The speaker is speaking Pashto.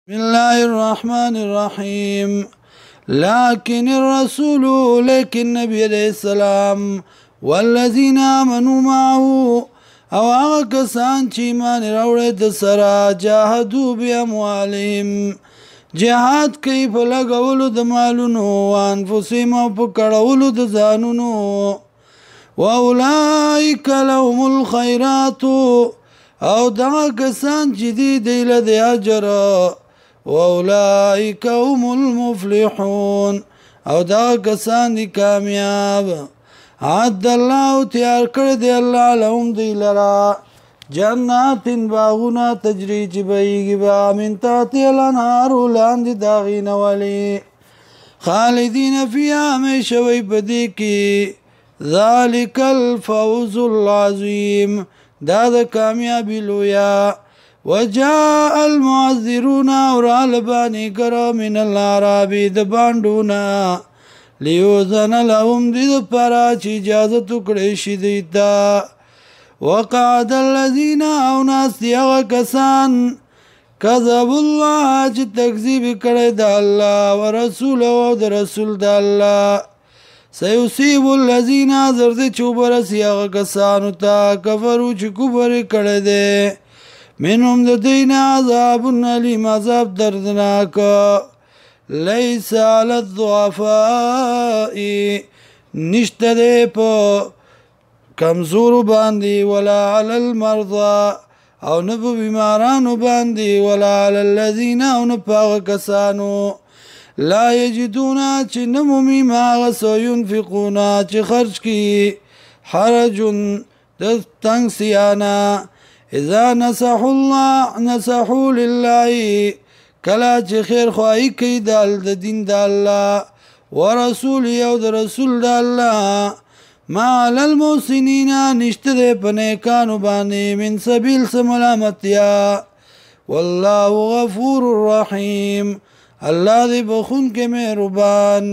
بسم الله الرحمن الرحيم لكن الرسول لكن نبي عليه السلام والذين آمنوا معه او هغه کسان چې ایمان راوړل د سره جاهدوا باموالهم جهاد کوي په لګولو د مالونو وانفسهم او په کړولو د ځانونو واولئک لهم الخيرات او دغه کسان چې دی له د اجر واولئک هم المفلحون او دغه کسان دي کامیاب عد الله تیار کړ دی الله لهم دی لرا جنات باغونه تجری چې بهیږي به من تحتها الانهار لاندې د هغې نه ولي خالدین فیها همیشه وی په دې کې ذلک الفوز العظیم دا د کامیابی لویا وجاء المعذرون اورال بانی کرا من الاعراب د باندونا لیوزن لهم دید پرا چی اجازت کړی شي دیتا وقعد الذين او ناستی اغا کسان کذب الله چې تکذیب کړی د الله ورسول او د رسول د الله سيصيب الذين زرد چوبرسی اغا کسانو تا کفرو چې کفر کړی دی منهم د دین عذاب علیم عذاب دردناک لیس علی الضعفاء نشته دی په کمزورو باندې ولا علی المرضى او نه په بیمارانو باندې ولا علی الذین او نه په هغه کسانو لا یجدون چې نه مومي ما هغه څه ينفقون چې خرج کړي حرج د تنګ سیانه اذا نصحوا الله نصحوا لله کلا چې خیر خواهی کوي د دین د الله ورسول او د رسول د الله ما علی المحسنین نشته د پنیکانو باندې من سبیل سملامتیا والله غفور رحیم الله دې بخون کې مهربان